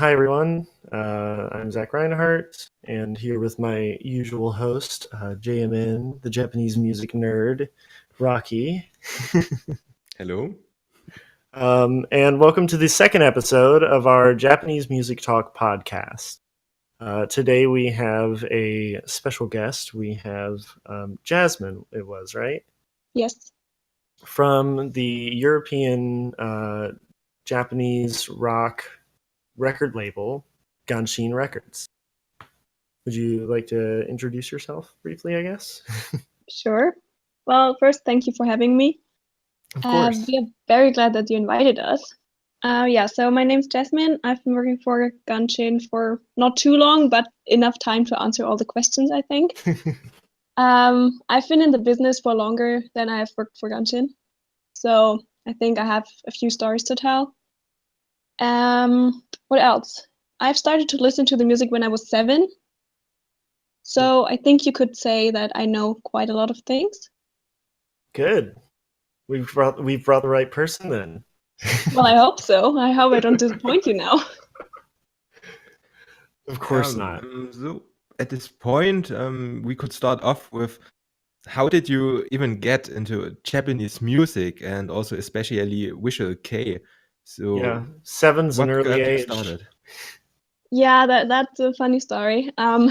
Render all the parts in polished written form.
Hi, everyone. I'm Zach Reinhardt, and here with my usual host, JMN, the Japanese music nerd, Rocky. Hello. And welcome to the second episode of our Japanese Music Talk podcast. Today we have a special guest. We have Jasmine, it was, right? Yes. From the European Japanese rock record label, Gan-Shin Records. Would you like to introduce yourself briefly, I guess? Sure. Well, first, thank you for having me. Of course. We are very glad that you invited us. So my name's Jasmine. I've been working for Gan-Shin for not too long, but enough time to answer all the questions, I think. I've been in the business for longer than I have worked for Gan-Shin. So I think I have a few stories to tell. What else? I've started to listen to the music when I was 7. So I think you could say that I know quite a lot of things. Good. We've brought the right person then. Well, I hope so. I hope I don't disappoint you now. Of course not. So at this point, we could start off with how did you even get into Japanese music and also especially Visual Kei? So Yeah, 7's an what early got you age. started? Yeah, that's a funny story. My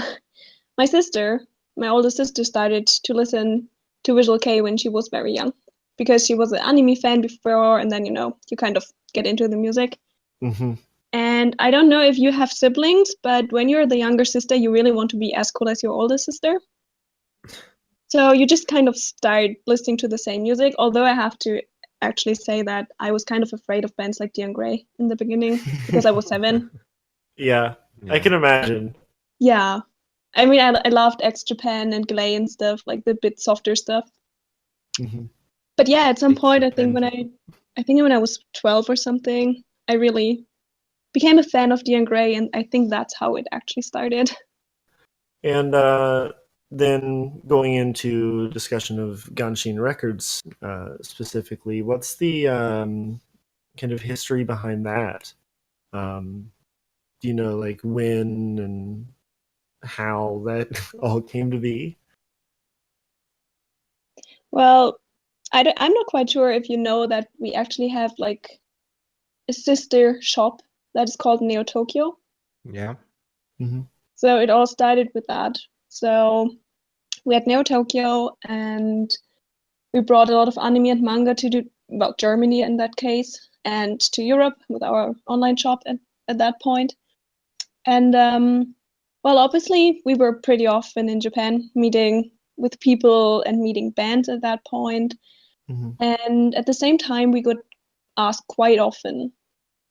older sister, started to listen to Visual Kei when she was very young because she was an anime fan before, and then, you kind of get into the music. Mm-hmm. And I don't know if you have siblings, but when you're the younger sister, you really want to be as cool as your older sister. So you just kind of start listening to the same music, although I have to actually say that I was kind of afraid of bands like Dion Gray in the beginning because I was 7. Yeah, I can imagine. Yeah. I mean, I loved X Japan and Glay and stuff, like the bit softer stuff. Mm-hmm. But yeah, at some point, I think Japan. when I was 12 or something, I really became a fan of Dion Gray, and I think that's how it actually started. And then going into discussion of Gan-Shin Records specifically, what's the kind of history behind that? Do you know, like, when and how that all came to be? Well, I'm not quite sure if you know that we actually have like a sister shop that is called Neo Tokyo. Yeah. Mm-hmm. So it all started with that. So we had Neo Tokyo, and we brought a lot of anime and manga to Germany in that case, and to Europe with our online shop at that point. And well, obviously, we were pretty often in Japan meeting with people and meeting bands at that point. Mm-hmm. And at the same time, we got asked quite often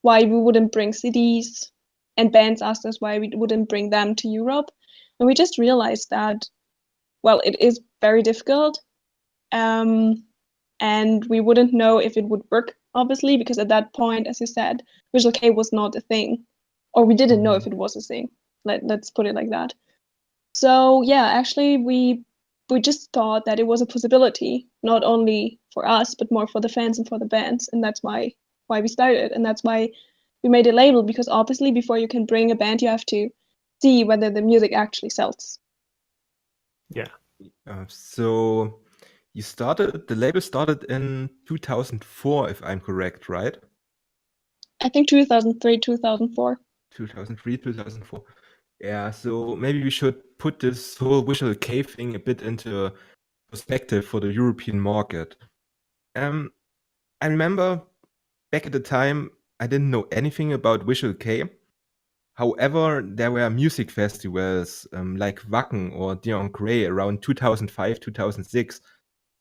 why we wouldn't bring CDs, and bands asked us why we wouldn't bring them to Europe. And we just realized that, well, it is very difficult. And we wouldn't know if it would work, obviously, because at that point, as you said, Visual Kei was not a thing, or we didn't know if it was a thing. Let's put it like that. So yeah, actually, we just thought that it was a possibility, not only for us, but more for the fans and for the bands, and that's why we started, and that's why we made a label, because obviously, before you can bring a band, you have to see whether the music actually sells. Yeah. So the label started in 2004, if I'm correct, right? I think 2003, 2004. 2003, 2004. Yeah, so maybe we should put this whole Visual Kei thing a bit into perspective for the European market. I remember back at the time, I didn't know anything about Visual Kei. However, there were music festivals like Wacken or Dion Gray around 2005, 2006.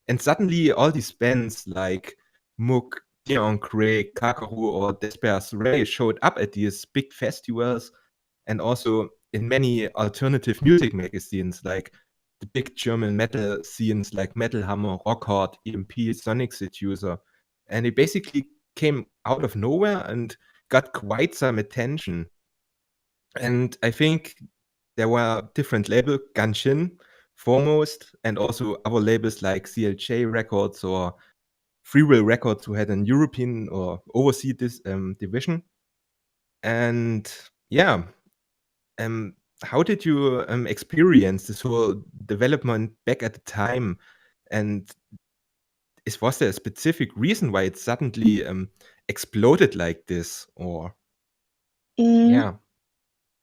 And suddenly all these bands like Mook, Dion Gray, Kakaru, or Desper's Ray showed up at these big festivals and also in many alternative music magazines like the big German metal scenes like Metal Hammer, Rock Hard, EMP, Sonic Seducer. And it basically came out of nowhere and got quite some attention. And I think there were different labels, Gan-Shin foremost, and also other labels like CLJ Records or Free Will Records, who had an European or overseas division. And yeah, how did you experience this whole development back at the time? And was there a specific reason why it suddenly exploded like this? Or Mm, yeah,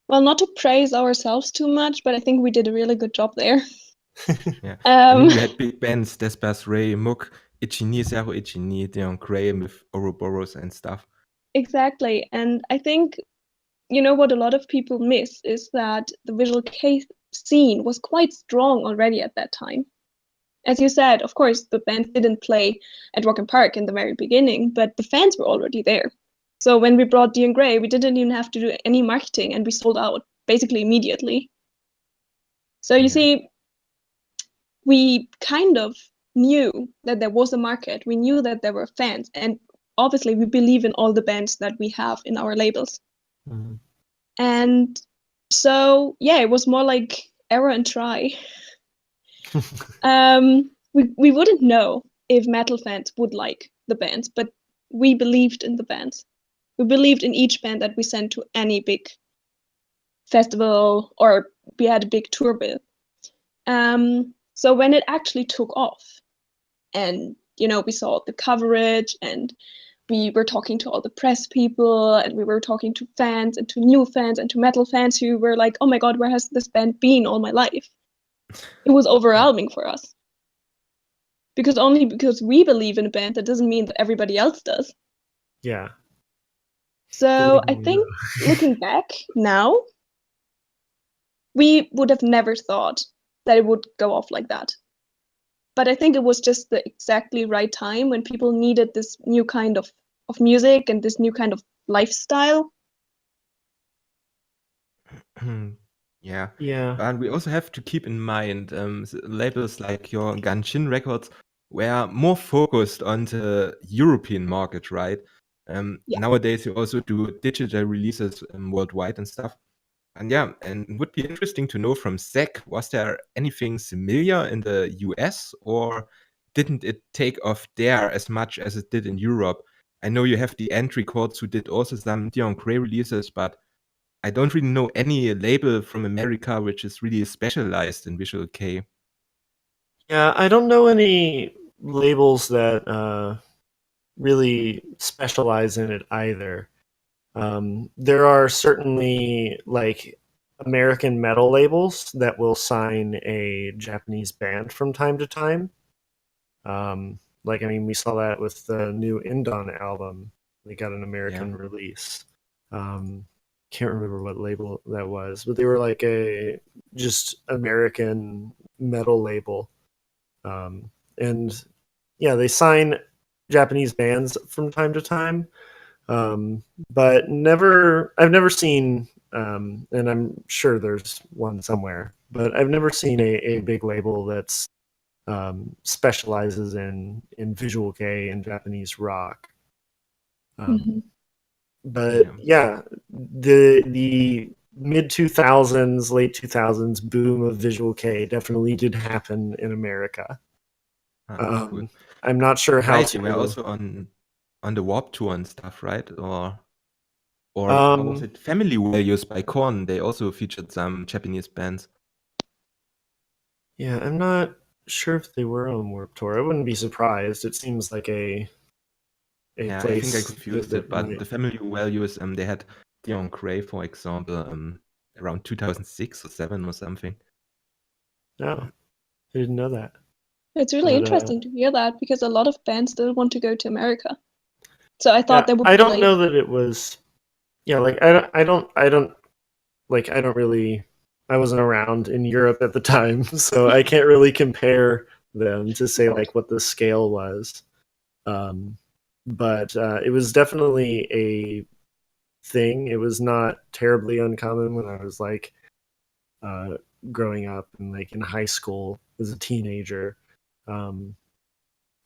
well, not to praise ourselves too much, but I think we did a really good job there. yeah. I Um, mean, you had big bands, Despas, Ray, Mook, Ichini, Zero Ichini, Dion Gray with Ouroboros and stuff. exactly. And I think, you know, what a lot of people miss is that the Visual Kei scene was quite strong already at that time. As you said, of course, the band didn't play at Rock and Park in the very beginning, but the fans were already there. So when we brought Dion Gray, we didn't even have to do any marketing and we sold out basically immediately. So you Yeah. see, we kind of knew that there was a market. We knew that there were fans. And obviously, we believe in all the bands that we have in our labels. Mhm. And so, yeah, it was more like error and try. We wouldn't know if metal fans would like the bands, but we believed in the bands. We believed in each band that we sent to any big festival or we had a big tour bill. So when it actually took off, and you know, we saw the coverage, and we were talking to all the press people, and we were talking to fans and to new fans and to metal fans who were like, "Oh my God, where has this band been all my life?" It was overwhelming for us. Because only because we believe in a band, that doesn't mean that everybody else does. Yeah. So Believe I me, think no. looking back now, we would have never thought that it would go off like that. But I think it was just the exactly right time when people needed this new kind of music and this new kind of lifestyle. Yeah. Yeah. And we also have to keep in mind labels like your Gan-Shin Records were more focused on the European market, right? Yeah. Nowadays, you also do digital releases worldwide and stuff. And yeah, and it would be interesting to know from Zach, was there anything similar in the US or didn't it take off there as much as it did in Europe? I know you have the entry chords who did also some Dion Gray releases, but I don't really know any label from America which is really specialized in Visual Kei. Yeah, I don't know any labels that really specialize in it either. There are certainly like American metal labels that will sign a Japanese band from time to time. Like, I mean, we saw that with the new Indon album. They got an Yeah. American release. Can't remember what label that was, but they were like a just American metal label. And yeah, they sign Japanese bands from time to time, but I've never seen, and I'm sure there's one somewhere, but I've never seen a big label that's specializes in Visual Kei and Japanese rock. Um, Mm-hmm. but Yeah. yeah, the mid 2000s, late 2000s boom of Visual Kei definitely did happen in America. Cool. I'm not sure how Right, you were to. also on the Warp Tour and stuff, right? Or how was Um, it? Family Values by Korn. They also featured some Japanese bands. yeah, I'm not sure if they were on Warp Tour. I wouldn't be surprised. It seems like a Yeah, I think I place confused it, that but might. the Family Values, they had Dion Gray, for example, around 2006 or 7 or something. No, I didn't know that. It's really But interesting to hear that because a lot of bands still want to go to America. So I thought yeah, that would I be don't like, know that it was. Yeah, like I don't really. I wasn't around in Europe at the time, so I can't really compare them to of say course. like what the scale was. Um, but it was definitely a thing. It was not terribly uncommon when I was like uh, growing up and like in high school as a teenager, um,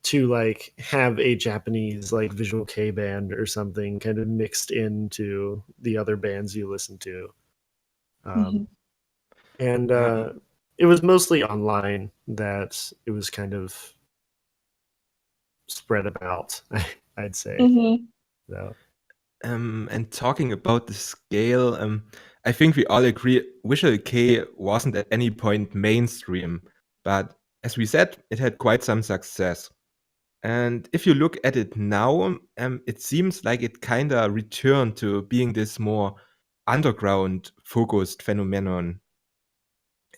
to like have a Japanese like Visual K band or something kind of mixed into the other bands you listen to. Mm-hmm. Um, and Yeah, it was mostly online that it was kind of spread about, I'd say. Mm-hmm. So And talking about the scale, I think we all agree Visual Kei wasn't at any point mainstream, but as we said, it had quite some success. And if you look at it now, it seems like it kind of returned to being this more underground focused phenomenon.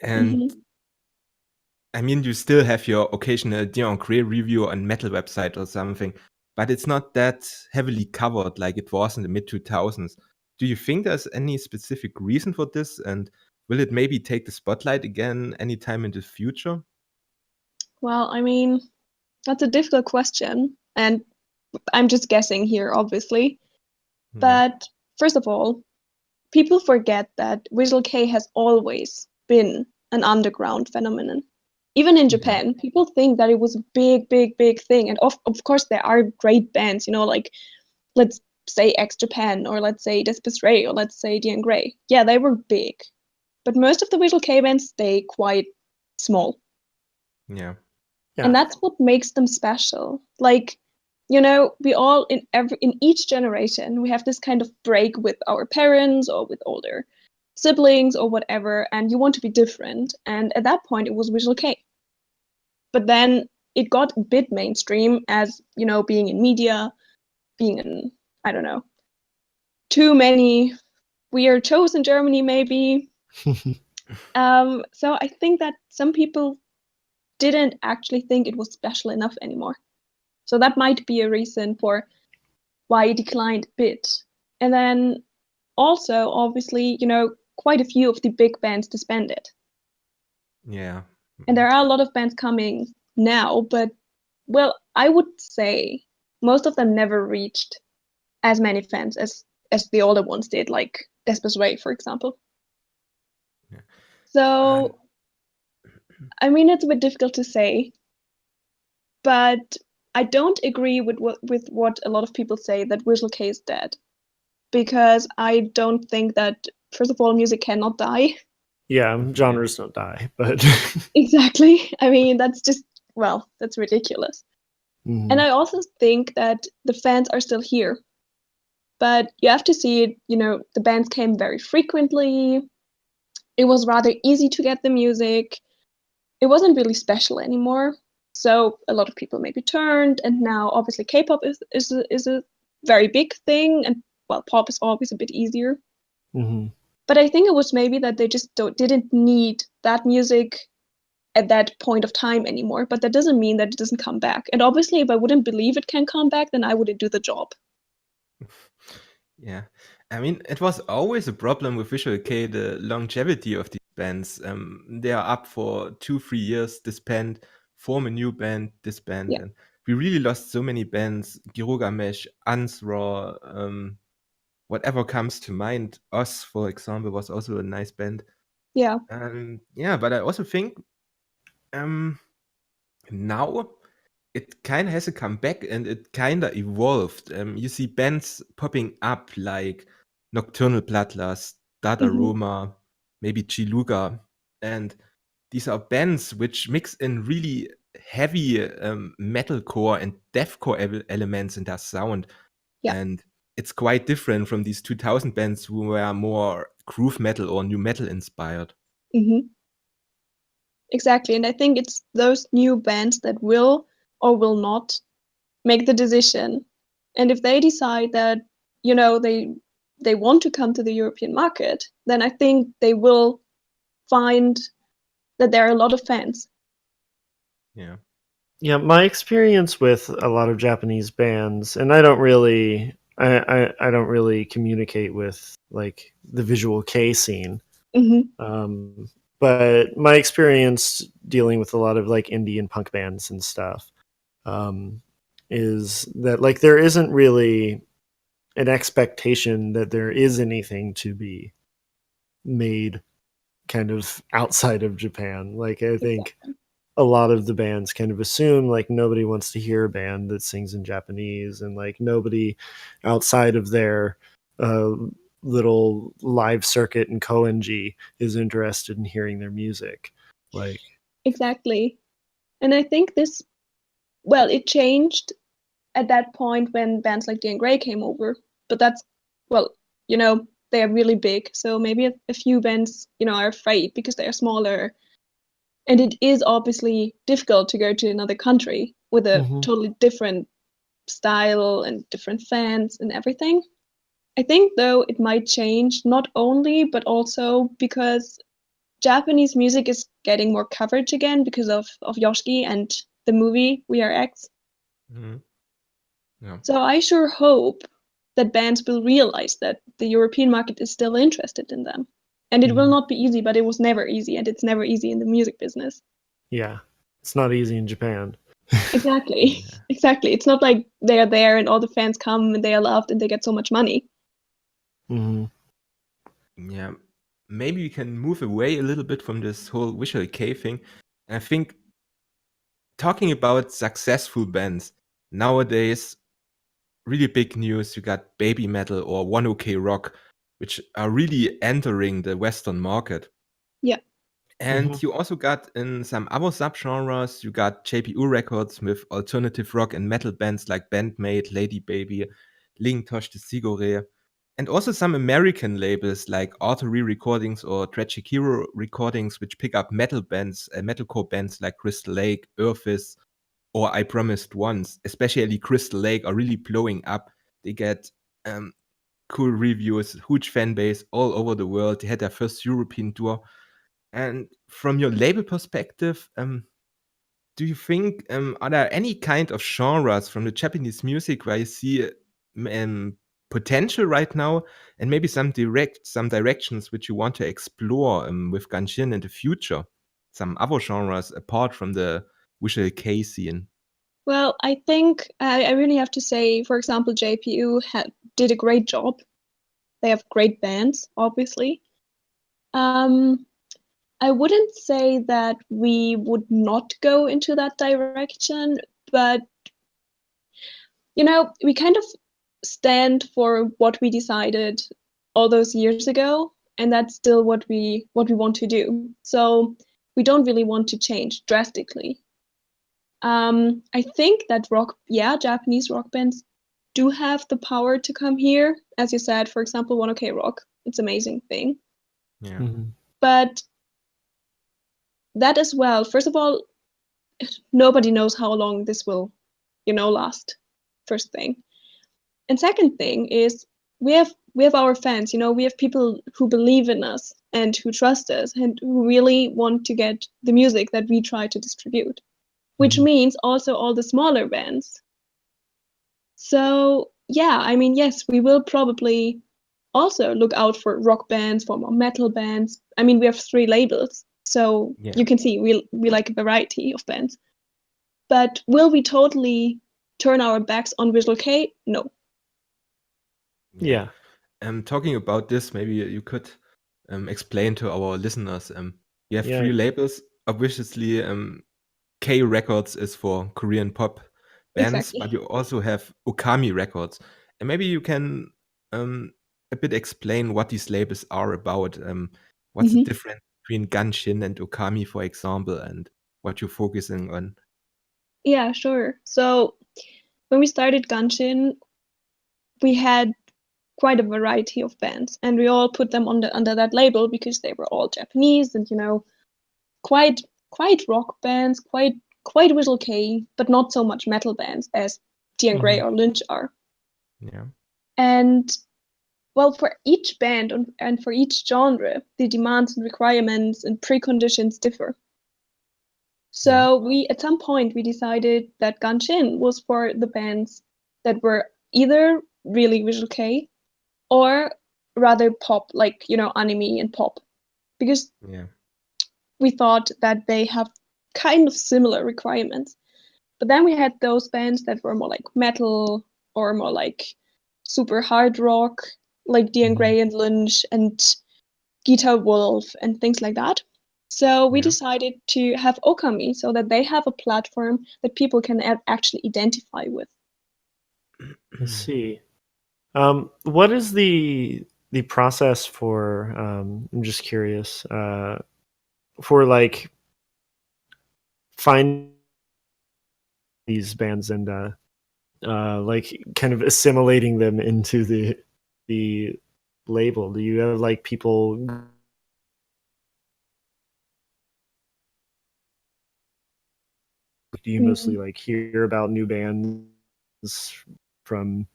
And Hmm. I mean, you still have your occasional Dion Gray review on metal website or something, but it's not that heavily covered like it was in the mid 2000s. Do you think there's any specific reason for this? And will it maybe take the spotlight again anytime in the future? Well, I mean, that's a difficult question, and I'm just guessing here, obviously. Yeah. But first of all, people forget that Visual Kei has always been an underground phenomenon. Even in Yeah. Japan, people think that it was a big, big, big thing. And of course, there are great bands, like let's say X Japan, or let's say Despis Ray, or let's say Dian Gray. Yeah, they were big. But most of the Visual Kei bands stay quite small. Yeah. And Yeah. that's what makes them special. Like, we all in each generation, we have this kind of break with our parents or with older siblings or whatever, and you want to be different. And at that point, it was Visual Kei. But then it got a bit mainstream as, being in media, being in, I don't know, too many weird shows in Germany, maybe. So I think that some people didn't actually think it was special enough anymore. So that might be a reason for why it declined a bit. And then also, obviously, quite a few of the big bands disbanded. Yeah. And there are a lot of bands coming now, but, well, I would say most of them never reached as many fans as the older ones did, like Despis Ray, for example. Yeah. So, I mean, it's a bit difficult to say, but I don't agree with what a lot of people say, that Visual Kei is dead, because I don't think that, first of all, music cannot die. Yeah, Yeah. genres don't die, but Exactly. I mean, that's just, well, that's ridiculous. And Mhm. I also think that the fans are still here, but you have to see it, the bands came very frequently. It was rather easy to get the music. It wasn't really special anymore. So a lot of people maybe turned, and now obviously K-pop is a very big thing, and, well, pop is always a bit easier. Mhm. But I think it was maybe that they just didn't need that music at that point of time anymore. But that doesn't mean that it doesn't come back. And obviously, if I wouldn't believe it can come back, then I wouldn't do the job. Yeah. I mean, it was always a problem with Visual Kei, the longevity of these bands. They are up for 2, 3 years, disband, form a new band, disband. Yeah. And we really lost so many bands. Girogamesh, Ansraw, whatever comes to mind. Us, for example, was also a nice band. Yeah. Yeah, but I also think now it kind of has a comeback and it kind of evolved. You see bands popping up like Nocturnal Bloodlust, Dada Hmm. Roma, maybe Chiluga, and these are bands which mix in really heavy metalcore and deathcore elements in their sound, Yeah. and it's quite different from these 2000 bands who were more groove metal or new metal inspired. Hmm. Exactly. And I think it's those new bands that will or will not make the decision. And if they decide that, they want to come to the European market, then I think they will find that there are a lot of fans. Yeah. Yeah, my experience with a lot of Japanese bands, and I don't really communicate with like the Visual K scene. Hmm. But my experience dealing with a lot of like indie and punk bands and stuff um, is that like there isn't really an expectation that there is anything to be made kind of outside of Japan. Like I think Exactly. a lot of the bands kind of assume like nobody wants to hear a band that sings in Japanese, and like nobody outside of their uh, little live circuit in Koenji is interested in hearing their music. Like, Exactly. And I think this, well, it changed at that point when bands like Dan Gray came over, but that's well, they are really big. So maybe a few bands, are afraid because they are smaller. And it is obviously difficult to go to another country with a totally different style and different fans and everything. I think, though, it might change not only, but also because Japanese music is getting more coverage again because of Yoshiki and the movie We Are X. Yeah. So I sure hope that bands will realize that the European market is still interested in them. And it will not be easy, but it was never easy, and it's never easy in the music business. Yeah. It's not easy in Japan. Exactly. Exactly. It's not like they are there and all the fans come and they are loved and they get so much money. Yeah. Maybe we can move away a little bit from this whole Visual Kei thing. And I think talking about successful bands nowadays, really big news. You got Baby Metal or One OK Rock, which are really entering the Western market. Yeah. And you also got in some other subgenres, you got JPU Records with alternative rock and metal bands like Bandmate, Lady Baby, Tosh de Sigore, and also some American labels like Artery Recordings or Tragic Hero Recordings, which pick up metal bands, metalcore bands like Crystal Lake, Earthis, or I Promised Once. Especially Crystal Lake are really blowing up. They get cool reviews, huge fan base all over the world. They had their first European tour. And from your label perspective, do you think are there any kind of genres from the Japanese music where you see potential right now, and maybe some directions which you want to explore with Gan-Shin in the future? Some other genres apart from the Visual Kei scene. Well, I think I really have to say, for example, JPU did a great job. They have great bands, obviously. I wouldn't say that we would not go into that direction, but we kind of stand for what we decided all those years ago, and that's still what we want to do. So we don't really want to change drastically. I think that Japanese rock bands do have the power to come here. As you said, for example, One OK Rock. It's an amazing thing. Yeah. But that as well, first of all, nobody knows how long this will, last. First thing. And second thing is we have our fans, we have people who believe in us and who trust us and who really want to get the music that we try to distribute, which means also all the smaller bands. So yeah, I mean, yes, we will probably also look out for rock bands, for more metal bands. I mean, we have 3 labels, so you can see we like a variety of bands. But will we totally turn our backs on Visual Kei? No. Yeah. Talking about this, maybe you could explain to our listeners. You have 3 labels. Obviously, K Records is for Korean pop bands, Exactly. but you also have Okami Records. And maybe you can a bit explain what these labels are about. What's the difference between Gan-Shin and Okami, for example, and what you're focusing on? Yeah, sure. So when we started Gan-Shin, we had quite a variety of bands, and we all put them under that label because they were all Japanese and quite rock bands, quite Visual Kei, but not so much metal bands as Dian Grey or Lynch are. Yeah. And well, for each band and for each genre, the demands and requirements and preconditions differ. So we at some point we decided that Gan-Shin was for the bands that were either really Visual Kei or rather pop, like anime and pop, because we thought that they have kind of similar requirements. But then we had those bands that were more like metal or more like super hard rock, like Dian Grey and Lynch and Guitar Wolf and things like that. So we decided to have Okami so that they have a platform that people can actually identify with. I see. What is the process for? I'm just curious. For like finding these bands and like kind of assimilating them into the the label? Do you have like people? Do you mostly like hear about new bands from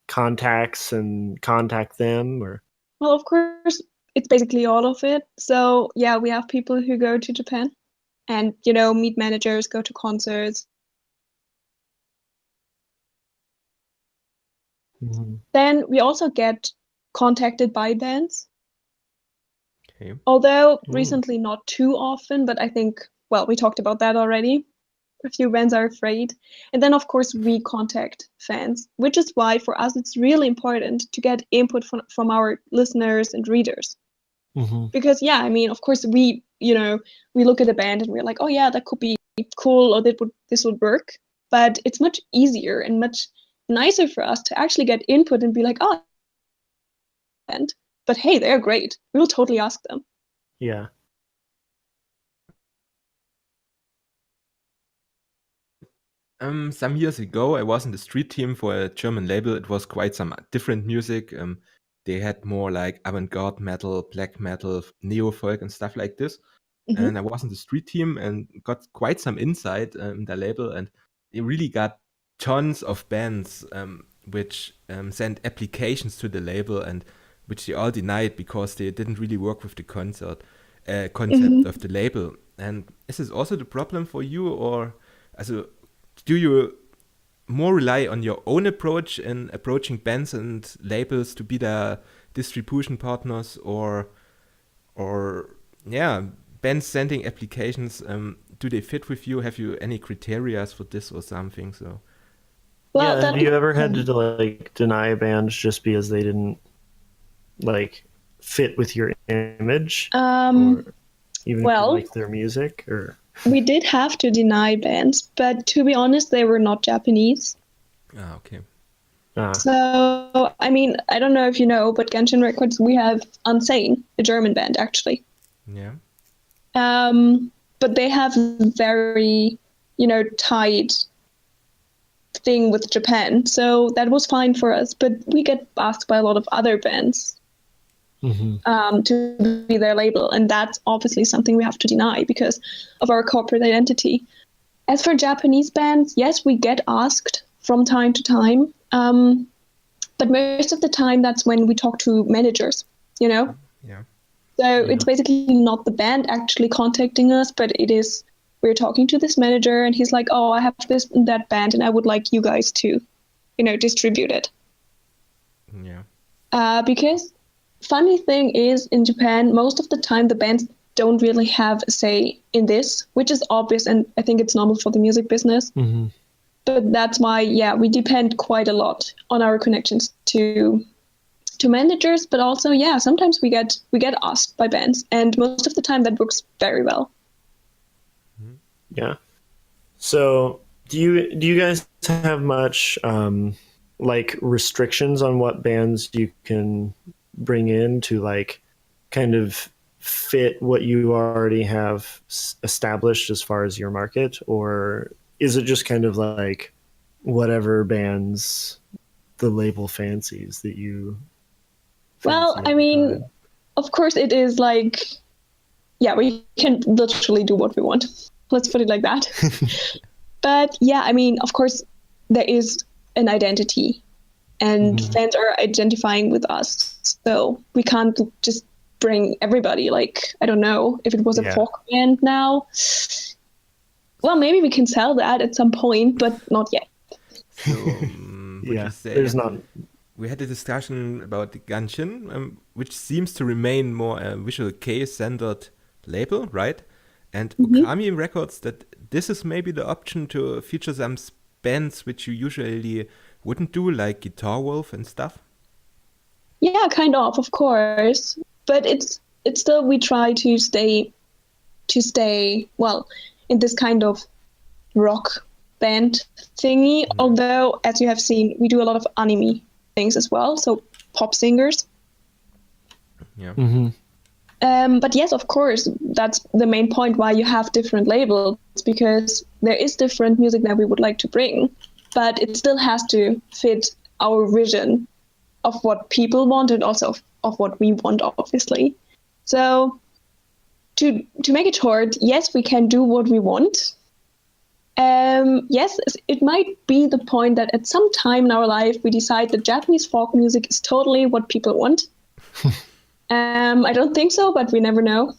contacts and contact them, or? Well, of course, it's basically all of it. So yeah, we have people who go to Japan and, meet managers, go to concerts. Mm-hmm. Then we also get contacted by bands. Okay. Although recently not too often, but I think, well, we talked about that already. A few bands are afraid. And then, of course, we contact fans, which is why for us it's really important to get input from our listeners and readers. Mm-hmm. Because, yeah, I mean, of course, we look at a band and we're like, oh, yeah, that could be cool, or this would work. But it's much easier and much nicer for us to actually get input and be like, oh, but hey, they're great. We'll totally ask them. Yeah. Some years ago, I was in the street team for a German label. It was quite some different music. They had more like avant-garde metal, black metal, neo-folk and stuff like this. Mhm. And I was in the street team and got quite some insight in the label. And they really got tons of bands which sent applications to the label and which they all denied because they didn't really work with the concept of the label. And is this also the problem for you, or do you more rely on your own approach in approaching bands and labels to be their distribution partners, or bands sending applications? Do they fit with you? Have you any criteria for this or something? So Well, have you ever had to like deny bands just because they didn't like fit with your image, or even if you like their music, or? We did have to deny bands, but to be honest, they were not Japanese. Okay. So, I mean, I don't know if you know, but Gan-Shin Records, we have Unsane, a German band, actually. Yeah. But they have a very, tight thing with Japan. So that was fine for us. But we get asked by a lot of other bands to be their label. And that's obviously something we have to deny because of our corporate identity. As for Japanese bands, yes, we get asked from time to time. But most of the time, that's when we talk to managers, Yeah. So it's basically not the band actually contacting us, but it is, we're talking to this manager and he's like, oh, I have this and that band and I would like you guys to, distribute it. Yeah. Because funny thing is, in Japan, most of the time the bands don't really have a say in this, which is obvious, and I think it's normal for the music business. Mm-hmm. But that's why, we depend quite a lot on our connections to managers, but also, sometimes we get asked by bands, and most of the time that works very well. Yeah. So, do you guys have much like restrictions on what bands you can bring in to like kind of fit what you already have established as far as your market, or is it just kind of like whatever bands the label fancies that you Well, I mean, of course it is like, we can literally do what we want. Let's put it like that. But I mean, of course there is an identity and fans are identifying with us. So we can't just bring everybody, like, I don't know, if it was a folk band now. Well, maybe we can sell that at some point, but not yet. So, would you say there's not. We had a discussion about the Gan-Shin, which seems to remain more a Visual Kei centered label, right? And Okami Records, that this is maybe the option to feature some bands which you usually wouldn't do, like Guitar Wolf and stuff. Yeah, kind of course. But it's still, we try to stay well in this kind of rock band thingy. Although, as you have seen, we do a lot of anime things as well, so pop singers. Yeah. But yes, of course, that's the main point why you have different labels, because there is different music that we would like to bring, but it still has to fit our vision of what people want and also of what we want, obviously. So to make it short, yes, we can do what we want. Yes, it might be the point that at some time in our life we decide that Japanese folk music is totally what people want. I don't think so, but we never know.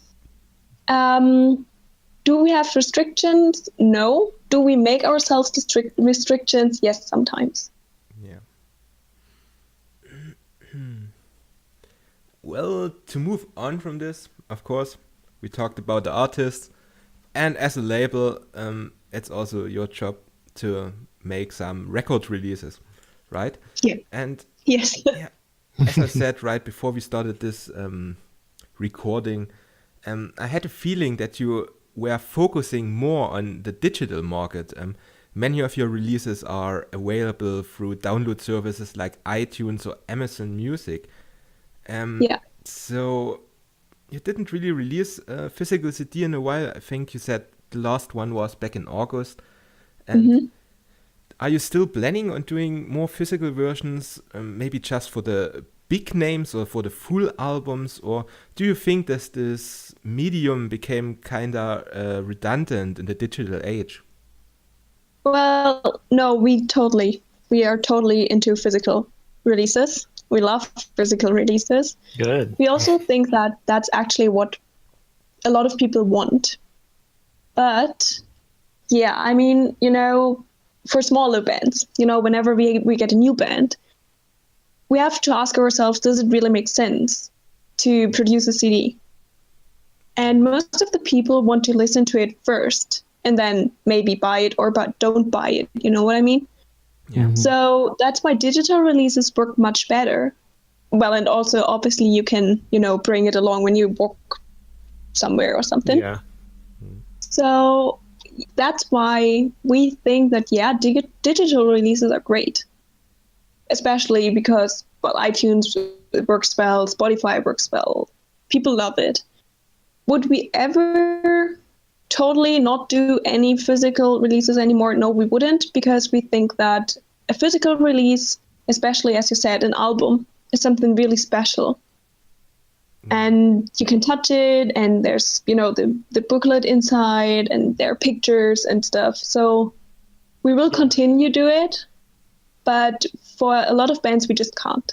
Do we have restrictions? No. Do we make ourselves restrictions? Yes, sometimes. Yeah. Well, to move on from this, of course, we talked about the artists, and as a label, it's also your job to make some record releases, right? Yeah. And yes. Yeah, as I said right before we started this recording, I had a feeling that you were focusing more on the digital market. Many of your releases are available through download services like iTunes or Amazon Music. Yeah. So you didn't really release a physical CD in a while. I think you said the last one was back in August. And are you still planning on doing more physical versions, maybe just for the big names or for the full albums? Or do you think that this medium became kind of redundant in the digital age? Well, no, we are totally into physical releases. We love physical releases. Good. We also think that that's actually what a lot of people want. But yeah, I mean, for smaller bands, whenever we get a new band, we have to ask ourselves, does it really make sense to produce a CD? And most of the people want to listen to it first and then maybe buy it or don't buy it. You know what I mean? Yeah. So that's why digital releases work much better. Well, and also obviously you can, bring it along when you walk somewhere or something. Yeah. So that's why we think that, yeah, digital releases are great. Especially because, well, iTunes works well, Spotify works well. People love it. Would we ever totally not do any physical releases anymore? No, we wouldn't, because we think that a physical release, especially as you said, an album, is something really special. And you can touch it, and there's, the booklet inside, and there are pictures and stuff. So we will continue to do it, but for a lot of bands, we just can't.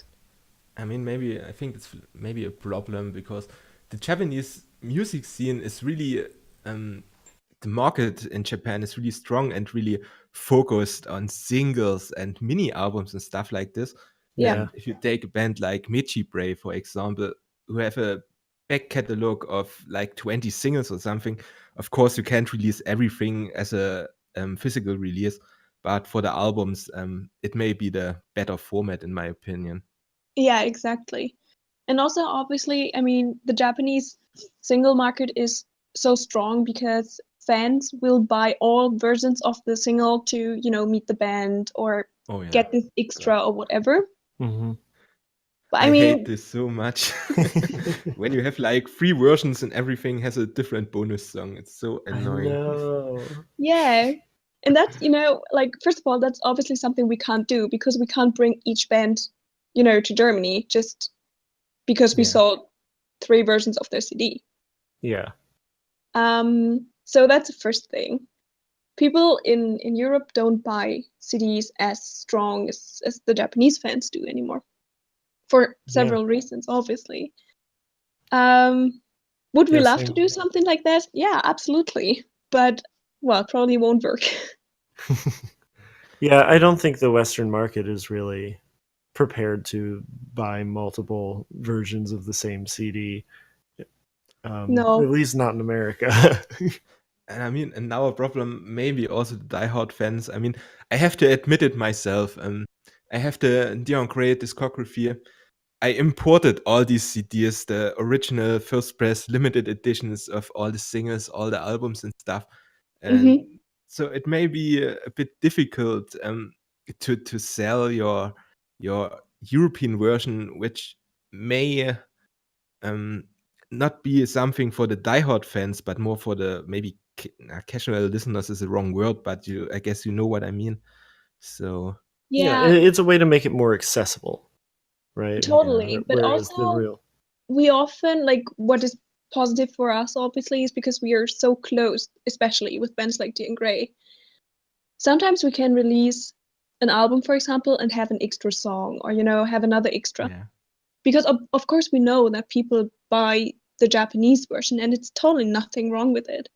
I mean, I think it's maybe a problem because the Japanese music scene is really, the market in Japan is really strong and really focused on singles and mini albums and stuff like this. Yeah. And if you take a band like Mechi Bray, for example, who have a back catalog of like 20 singles or something, of course you can't release everything as a physical release, but for the albums, it may be the better format in my opinion. Yeah, exactly. And also, obviously, I mean, the Japanese single market is so strong because fans will buy all versions of the single to, meet the band or get this extra or whatever. Mm-hmm. But I hate this so much. When you have like 3 versions and everything has a different bonus song. It's so annoying. I know. Yeah. And that's, first of all, that's obviously something we can't do because we can't bring each band, to Germany just because we sold 3 versions of their CD. Yeah. So that's the first thing. People in Europe don't buy CDs as strong as the Japanese fans do anymore. For several reasons, obviously. Would we love to do something like that? Yeah, absolutely. But, well, probably won't work. Yeah, I don't think the Western market is really prepared to buy multiple versions of the same CD. No. At least not in America. And I mean, and now a problem, maybe also the diehard fans. I mean, I have to admit it myself. I have the Dion Gray discography. I imported all these CDs, the original first press limited editions of all the singles, all the albums and stuff. And so it may be a bit difficult to sell your European version, which may not be something for the diehard fans, but more for the maybe casual listeners is the wrong word, but I guess you know what I mean. So yeah, it's a way to make it more accessible. right? Totally. But Whereas the also, real, we often, like, what is positive for us, obviously, is because we are so close, especially with bands like Dean Gray. Sometimes we can release an album, for example, and have an extra song, or, have another extra. Yeah. Because, of course, we know that people buy the Japanese version, and it's totally nothing wrong with it.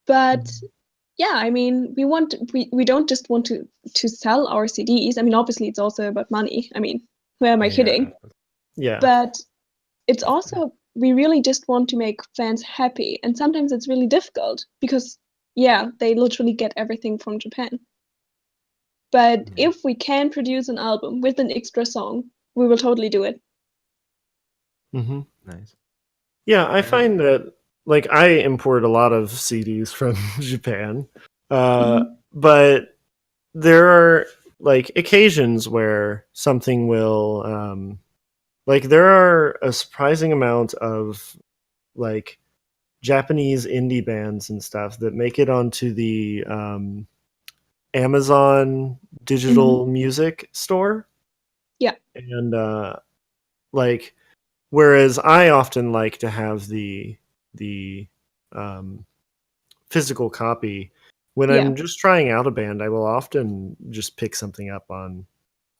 But yeah, I mean, we don't just want to sell our CDs. I mean, obviously, it's also about money. I mean, who am I kidding? yeah. But it's also, we really just want to make fans happy. And sometimes it's really difficult because, yeah, they literally get everything from Japan. But Yeah. if we can produce an album with an extra song, we will totally do it. Mm-hmm. Nice. Yeah, I find that like I import a lot of CDs from Japan, but there are like occasions where something will like there are a surprising amount of like Japanese indie bands and stuff that make it onto the Amazon digital music store. Yeah. And like whereas I often like to have the physical copy when Yeah. I'm just trying out a band, I will often just pick something up on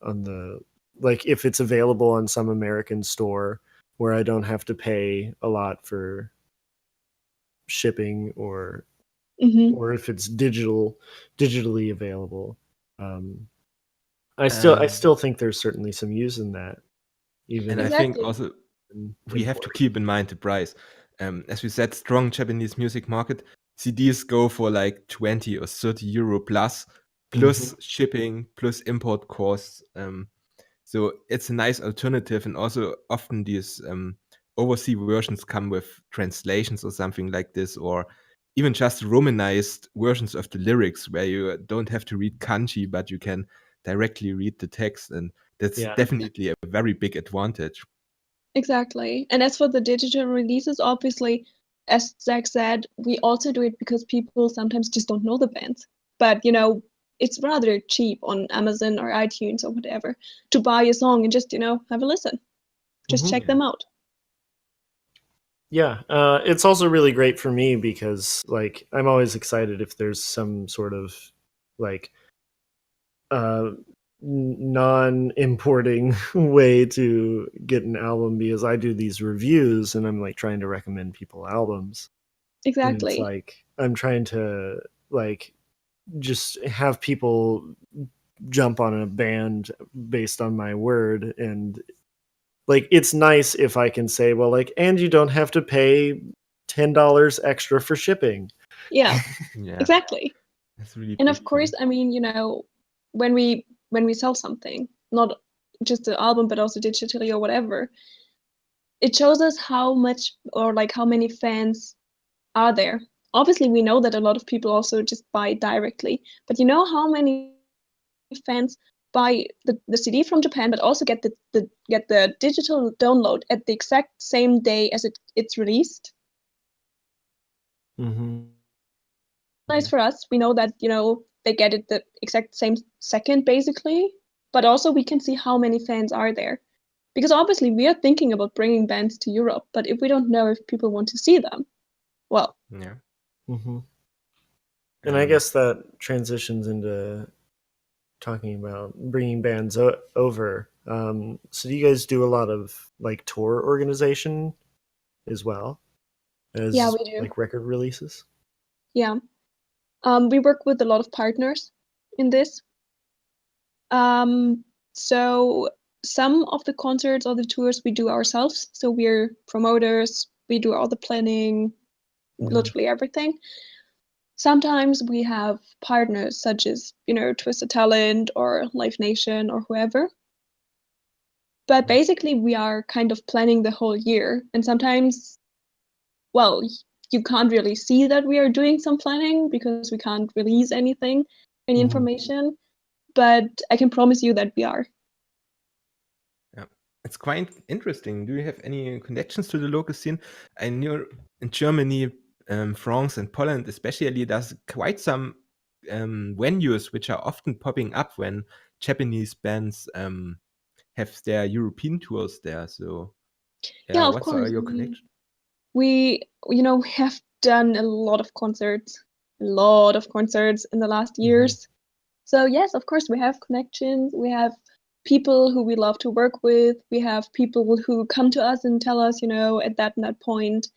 the like if it's available on some American store where I don't have to pay a lot for shipping or if it's digitally available. I still think there's certainly some use in that. Even And I think also we have to keep in mind the price. As we said, strong Japanese music market, CDs go for like 20 or 30 euro plus shipping, plus import costs. So it's a nice alternative. And also often these overseas versions come with translations or something like this, or even just romanized versions of the lyrics where you don't have to read kanji, but you can directly read the text. And that's definitely a very big advantage. Exactly. And as for the digital releases, obviously, as Zach said, we also do it because people sometimes just don't know the bands. But, it's rather cheap on Amazon or iTunes or whatever to buy a song and just, have a listen. Just check them out. Yeah, it's also really great for me because like I'm always excited if there's some sort of like non-importing way to get an album because I do these reviews and I'm like trying to recommend people albums. And it's Exactly. like I'm trying to like just have people jump on a band based on my word, and like it's nice if I can say, well, like, and you don't have to pay $10 extra for shipping. Yeah. Yeah. Exactly. That's really And big of course, point. I mean, when we sell something, not just the album but also digitally or whatever, it shows us how much or like how many fans are there. Obviously, we know that a lot of people also just buy directly, but you know how many fans buy the CD from Japan, but also get the digital download at the exact same day as it's released. Nice for us. We know that they get it the exact same second, basically, but also we can see how many fans are there. Because obviously we are thinking about bringing bands to Europe, but if we don't know if people want to see them, well. Yeah. And I guess that transitions into talking about bringing bands over. So do you guys do a lot of like tour organization as well as Yeah, we do. like record releases? Yeah. We work with a lot of partners in this. So some of the concerts or the tours we do ourselves. So we're promoters, we do all the planning, literally everything. Sometimes we have partners such as, Twisted Talent or Live Nation or whoever. But basically we are kind of planning the whole year. And sometimes, well, you can't really see that we are doing some planning because we can't release any information. But I can promise you that we are. Yeah, it's quite interesting. Do you have any connections to the local scene? I know in Germany, France, and Poland, especially, there's quite some venues which are often popping up when Japanese bands have their European tours there. So Yeah, of what are course. your I mean, connections? we have done a lot of concerts in the last years. So yes, of course, we have connections. We have people who we love to work with. We have people who come to us and tell us, at that and that point,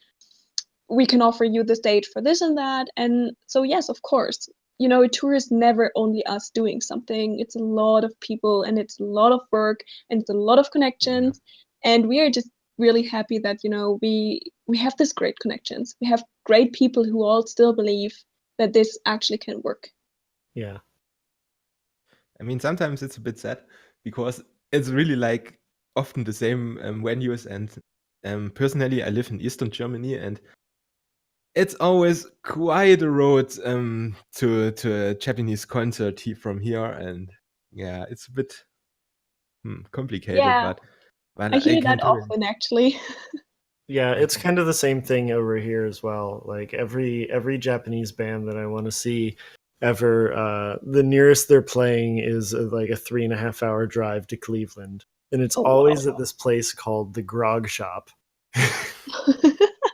we can offer you the stage for this and that. And so yes, of course, a tour is never only us doing something. It's a lot of people, and it's a lot of work, and it's a lot of connections. And we are just really happy that we have this great connections. We have great people who all still believe that this actually can work. Yeah. I mean, sometimes it's a bit sad because it's really like often the same venues. And personally, I live in Eastern Germany, and it's always quite a road to a Japanese concert from here. And yeah, it's a bit complicated, Yeah, but I I hear can that do it. often, actually. Yeah, it's kind of the same thing over here as well. Like every Japanese band that I want to see ever, the nearest they're playing is like a 3.5 hour drive to Cleveland, and it's Oh, always wow. at this place called the Grog Shop,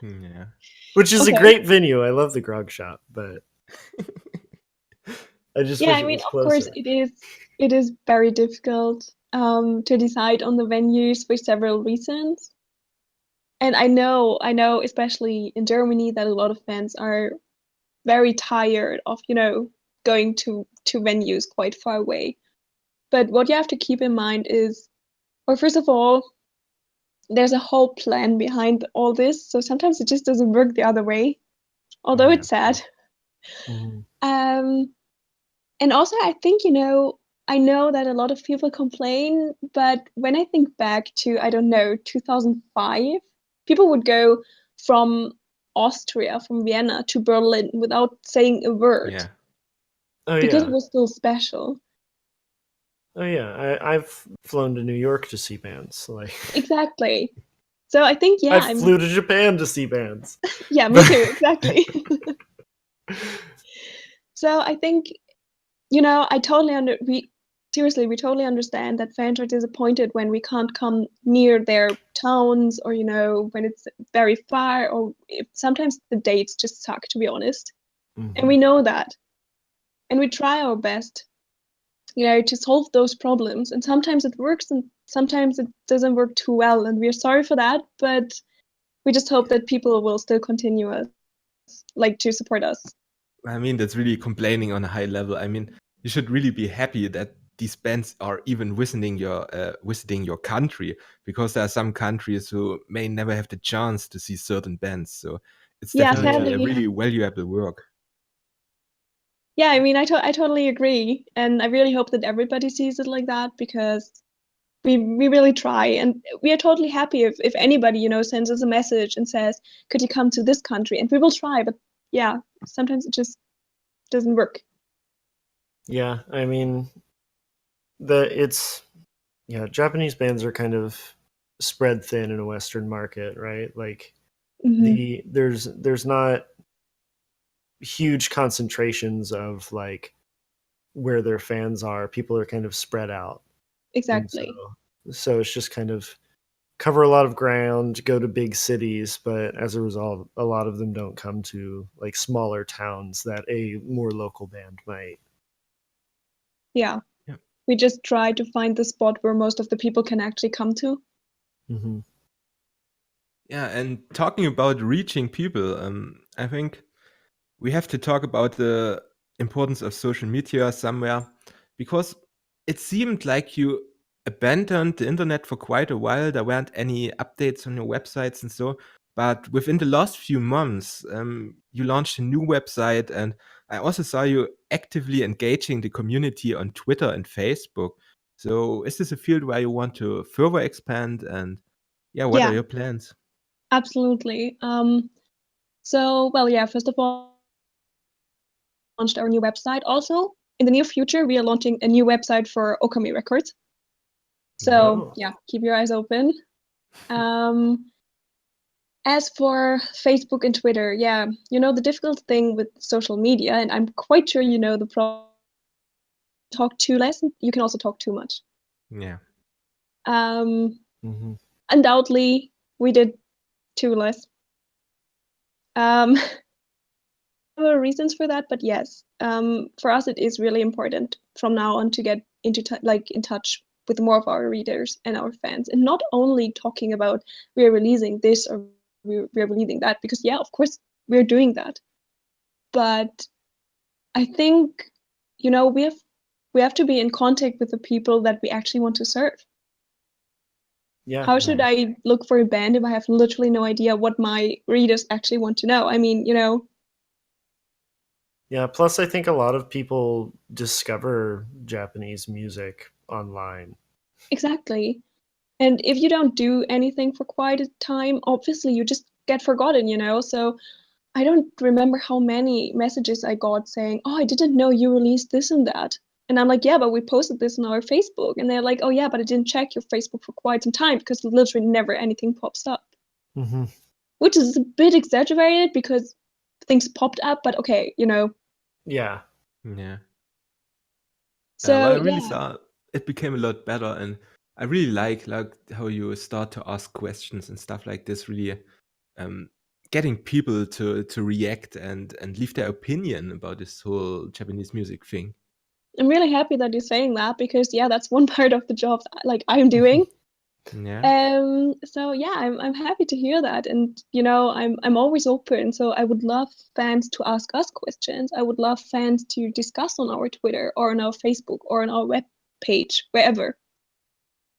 Yeah. which is a Okay. great venue. I love the Grog Shop, but I just Yeah, wish I it mean, was of course, closer. it is very difficult to decide on the venues for several reasons. And I know, especially in Germany, that a lot of fans are very tired of, going to venues quite far away. But what you have to keep in mind is, or first of all, there's a whole plan behind all this. So sometimes it just doesn't work the other way, although Yeah, it's sad. Mhm. And also, I think, I know that a lot of people complain, but when I think back to, I don't know, 2005, people would go from Austria, from Vienna to Berlin without saying a word yeah. Oh because it yeah, was still special. oh yeah. I've flown to New York to see bands. Like Exactly. So I think, I yeah, flew to Japan to see bands. yeah, me But too, exactly. So I think, I totally we totally understand that fans are disappointed when we can't come near their towns, or when it's very far, or if sometimes the dates just suck, to be honest. And we Mhm. know that, and we try our best, to solve those problems. And sometimes it works, and sometimes it doesn't work too well, and we're sorry for that. But we just hope that people will still continue us, like, to support us. I mean, that's really complaining on a high level. I mean, you should really be happy that these bands are even visiting your country, because there are some countries who may never have the chance to see certain bands. So it's Yeah, Oh yeah. definitely a sadly. really valuable work. Yeah, I mean, I totally agree, and I really hope that everybody sees it like that, because we really try, and we are totally happy if anybody, sends us a message and says, could you come to this country, and we will try. But yeah, sometimes it just doesn't work. Yeah, I mean, it's yeah, Japanese bands are kind of spread thin in a Western market, right? Like Hmm. there's not huge concentrations of like where their fans are. People are kind of spread out, and so Exactly. it's just kind of cover a lot of ground, go to big cities, but as a result, a lot of them don't come to like smaller towns that a more local band might. Yeah, Yeah. we just try to find the spot where most of the people can actually come to. Hmm. Yeah, and talking about reaching people, I think we have to talk about the importance of social media somewhere, because it seemed like you abandoned the internet for quite a while. There weren't any updates on your websites and so, but within the last few months, you launched a new website, and I also saw you actively engaging the community on Twitter and Facebook. So, is this a field where you want to further expand? And yeah, what are Yeah, your plans? absolutely. So, well, yeah, first of all, launched our new website. Also, in the near future, we are launching a new website for Okami Records. So Oh, yeah, keep your eyes open. Um, As for Facebook and Twitter, yeah, the difficult thing with social media, and I'm quite sure the problem, talk too less, and you can also talk too much. Yeah. Mhm. Undoubtedly, we did too less. There were reasons for that, but yes, for us it is really important from now on to get into in touch with more of our readers and our fans, and not only talking about we're releasing this or we're releasing that, because yeah, of course we're doing that, but I think we have to be in contact with the people that we actually want to serve. Yeah. How should I look for a band if I have literally no idea what my readers actually want to know? I mean, Yeah, plus I think a lot of people discover Japanese music online. exactly. And if you don't do anything for quite a time, obviously you just get forgotten, So I don't remember how many messages I got saying, "Oh, I didn't know you released this and that." And I'm like, "Yeah, but we posted this on our Facebook." And they're like, "Oh, yeah, but I didn't check your Facebook for quite some time because literally never anything pops up." Mm-hmm. Which is a bit exaggerated because things popped up, but okay, Yeah. Yeah. So I really yeah, saw it became a lot better, and I really like how you start to ask questions and stuff like this. Really, getting people to react and leave their opinion about this whole Japanese music thing. I'm really happy that you're saying that because yeah, that's one part of the job like I'm doing. Yeah. So yeah, I'm happy to hear that, and I'm always open. So I would love fans to ask us questions. I would love fans to discuss on our Twitter or on our Facebook or on our web page, wherever.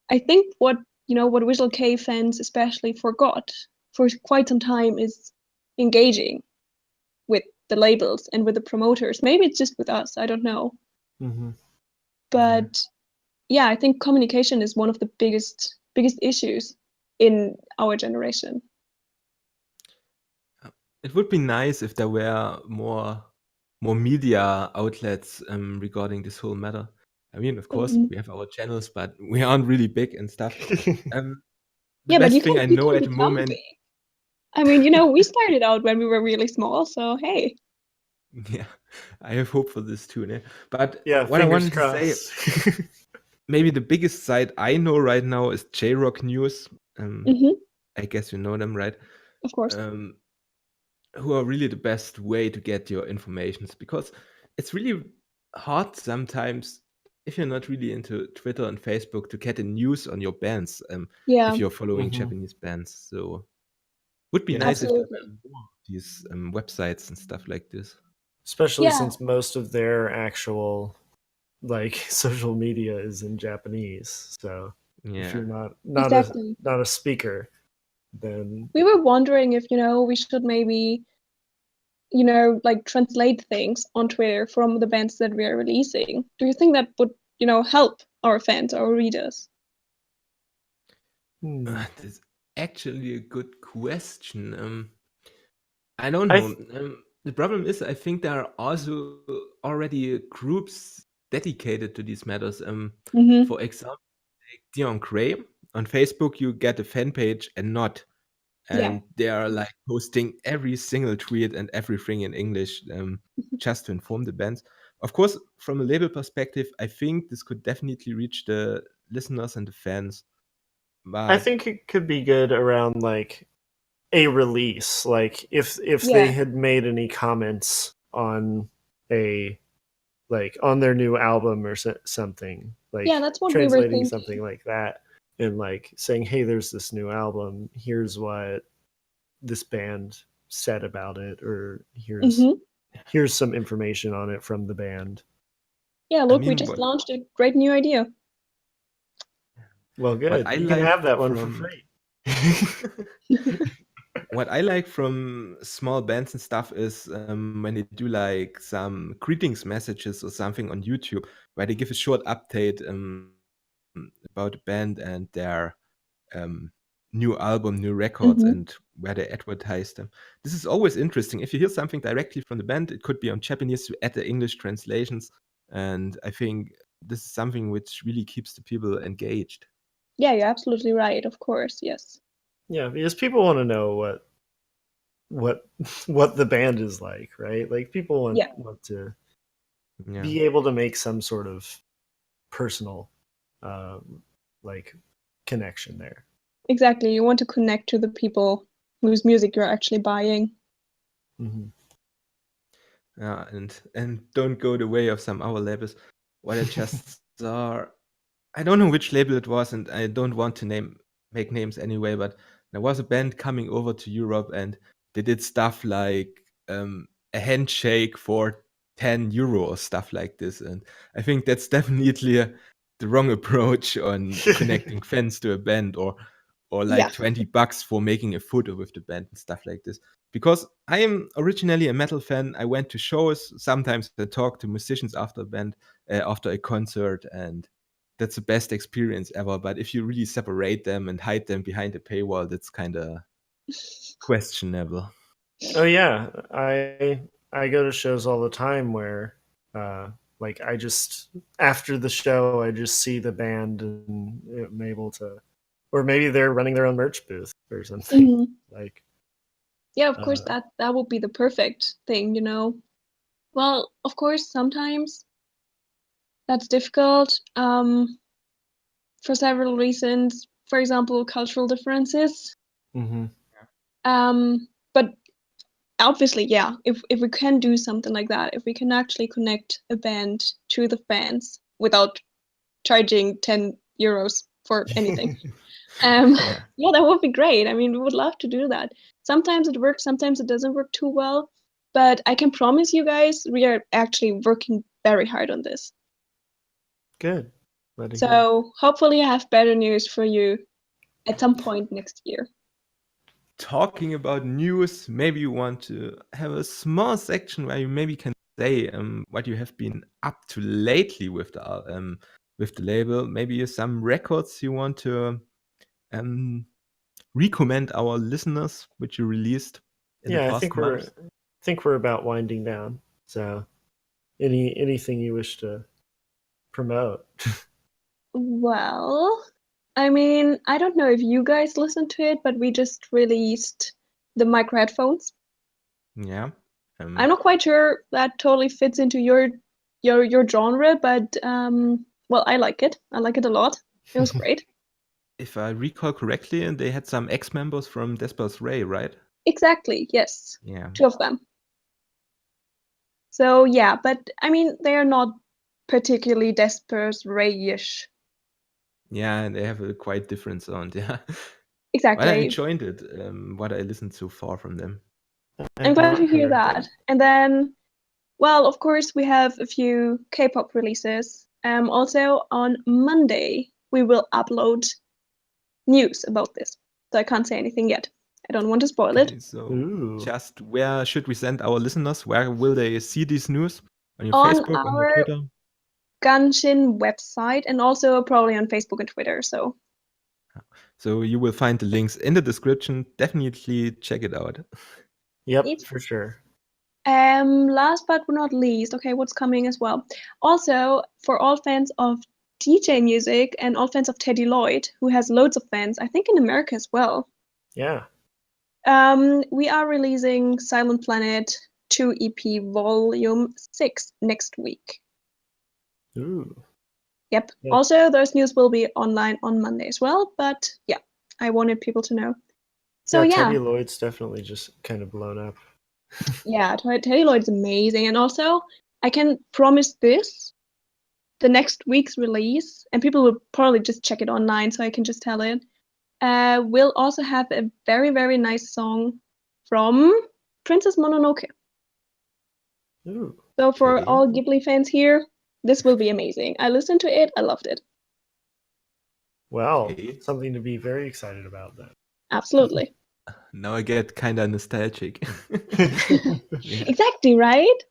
I think what Visual Kei fans especially forgot for quite some time is engaging with the labels and with the promoters. Maybe it's just with us, I don't know. Mm-hmm. But yeah, I think communication is one of the biggest issues in our generation. It would be nice if there were more media outlets regarding this whole matter. I mean, of course, we have our channels, but we aren't really big and stuff. The Yeah, but best thing I you know can at the become moment, big. I mean, we started out when we were really small, so hey. yeah, I have hope for this too. Ne? But Yeah, what I fingers wanted to say, crossed. maybe the biggest site I know right now is J-Rock News. Hmm. I guess you know them, right? Of course. Who are really the best way to get your informations, because it's really hard sometimes if you're not really into Twitter and Facebook to get the news on your bands Yeah, if you're following Mhm. Japanese bands. So would be Yeah. nice if there absolutely. were more of these websites and stuff like this. Especially Yeah, since most of their actual social media is in Japanese. So if Yeah. you're exactly. not a speaker, then We were wondering if, we should maybe, like translate things on Twitter from the bands that we are releasing. Do you think that would, help our fans, our readers? That's actually a good question. I don't I know. The problem is, I think there are also already groups dedicated to these matters. Mm-hmm. For example, like Dion Gray on Facebook, you get a fan page and not, Yeah. and they are like posting every single tweet and everything in English, just to inform the bands. Of course, from a label perspective, I think this could definitely reach the listeners and the fans. I But think it could be good around like a release, like if they Yeah. had made any comments on a on their new album or something, Yeah, like that's what we were translating thinking. something like that and like saying, hey, there's this new album, here's what this band said about it, or Mm-hmm. here's some information on it from the band. Yeah, I look, we mean, just launched a great new idea. Well, what good, I you can like have that one for from free. what I like from small bands and stuff is when they do like some greetings messages or something on YouTube, where they give a short update about the band and their um, new album, new records, Mm-hmm. and where they advertise them. This is always interesting. If you hear something directly from the band, it could be on Japanese, you add the English translations, and I think this is something which really keeps the people engaged. Yeah, you're absolutely right. Of course, yes. Yeah, because people want to know what what the band is like, right? Like people Yeah. want to Yeah. be able to make some sort of personal, like connection there. Exactly. You want to connect to the people whose music you're actually buying. Mm-hmm. And don't go the way of some other labels. What I just saw, I don't know which label it was, and I don't want to make names anyway, but there was a band coming over to Europe, and they did stuff like a handshake for 10 euro or stuff like this. And I think that's definitely the wrong approach on connecting fans to a band, or like Yeah. $20 for making a photo with the band and stuff like this. Because I am originally a metal fan. I went to shows. Sometimes I talk to musicians after a concert, and that's the best experience ever. But if you really separate them and hide them behind a paywall, that's kind of questionable. Oh yeah, I go to shows all the time where like I just after the show I just see the band and I'm able to, or maybe they're running their own merch booth or something. Mhm. Like Yeah, of course, that would be the perfect thing, you know. Well, of course, sometimes that's difficult for several reasons. For example, cultural differences. mm-hmm. But obviously, yeah, if we can do something like that, if we can actually connect a band to the fans without charging 10 euros for anything, Yeah. yeah, that would be great. I mean, we would love to do that. Sometimes it works, sometimes it doesn't work too well. But I can promise you guys, we are actually working very hard on this. Good. Glad to hear. So hopefully I have better news for you at some point next year. Talking about news, maybe you want to have a small section where you maybe can say what you have been up to lately with the label. Maybe some records you want to recommend our listeners, which you released in the Yeah, past months. I think we're about winding down. So anything you wish to promote. Well, I mean, I don't know if you guys listened to it, but we just released the micro headphones. Yeah. I'm not quite sure that totally fits into your genre, but well, I like it. I like it a lot. It was great. If I recall correctly, they had some ex-members from Desper's Ray, right? Exactly, yes. Yeah. 2 of them. So yeah, but I mean, they are not particularly Desper's Ray-ish. Yeah, they have a quite different sound. Yeah. Exactly. But I enjoyed it. What I listened so far from them. I'm glad to hear that. And then, well, of course, we have a few K-pop releases. Also on Monday, we will upload news about this. So I can't say anything yet. I don't want to spoil it. So just where should we send our listeners? Where will they see this news? On your On Facebook, on your our Twitter? Gan-Shin website, and also probably on Facebook and Twitter. So you will find the links in the description. Definitely check it out. Yep, for sure. Last but not least, okay, what's coming as well? Also, for all fans of DJ music and all fans of Teddy Lloyd, who has loads of fans, I think in America as well. Yeah. We are releasing Silent Planet 2 EP Volume 6 next week. Ooh. Yep. Also, those news will be online on Monday as well, but yeah, I wanted people to know. So yeah. Teddy Lloyd's definitely just kind of blown up. Yeah, Teddy Lloyd's amazing. And also, I can promise this, the next week's release, and people will probably just check it online, so I can just tell it, we'll also have a very, very nice song from Princess Mononoke. Ooh. So for all Ghibli fans here, this will be amazing. I listened to it, I loved it. Well, something to be very excited about then. Absolutely. Now I get kind of nostalgic. Yeah. Exactly, right?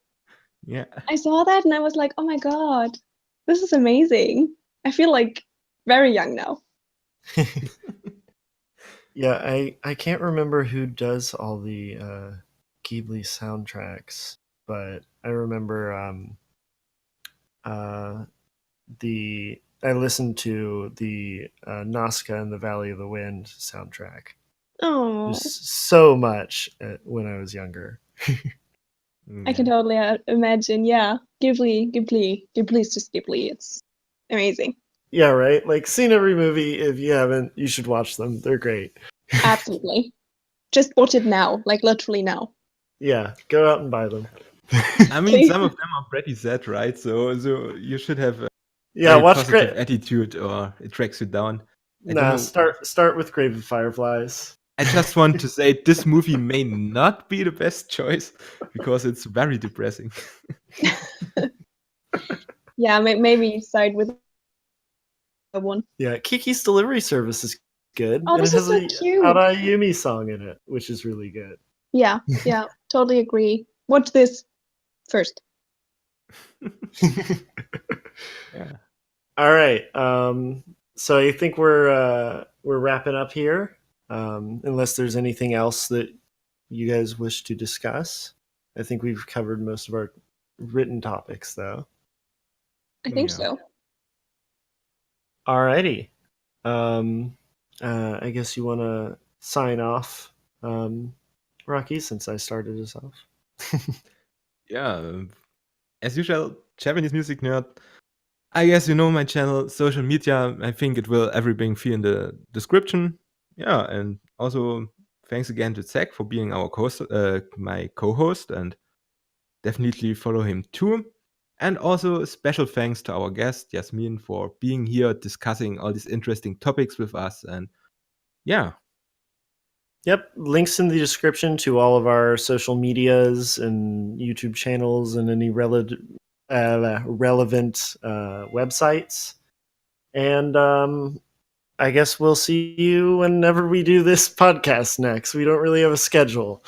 Yeah. I saw that and I was like, oh my god, this is amazing. I feel like very young now. Yeah, I can't remember who does all the Ghibli soundtracks, but I remember I listened to the Nazca and the Valley of the Wind soundtrack. Oh, so much when I was younger. I can totally imagine. Yeah, Ghibli is just Ghibli. It's amazing. Yeah, right? Like, seen every movie. If you haven't, you should watch them. They're great. Absolutely. Just watch it now, like literally now. Yeah, go out and buy them. I mean, some of them are pretty sad, right? So you should have a Yeah, very watch positive attitude, or it drags you down. I don't Nah, know. start with Grave of Fireflies. I just want to say this movie may not be the best choice because it's very depressing. Yeah, maybe side with the one. Yeah, Kiki's Delivery Service is good, Oh, and this it is has so a cute. Arayumi song in it, which is really good. Yeah, totally agree. Watch this first. Yeah. All right. So I think we're wrapping up here. Unless there's anything else that you guys wish to discuss. I think we've covered most of our written topics, though. I think Yeah. so. Alrighty. I guess you want to sign off, Rocky, since I started us off. Yeah. As usual, Japanese music nerd. I guess you know my channel, social media. I think it will everything be in the description. Yeah, and also thanks again to Zach for being our my co-host, and definitely follow him too. And also special thanks to our guest Jasmine for being here discussing all these interesting topics with us. And yeah, Yep, links in the description to all of our social medias and YouTube channels and any relevant websites. And I guess we'll see you whenever we do this podcast next. We don't really have a schedule.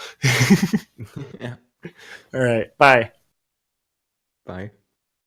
yeah. All right, bye. Bye.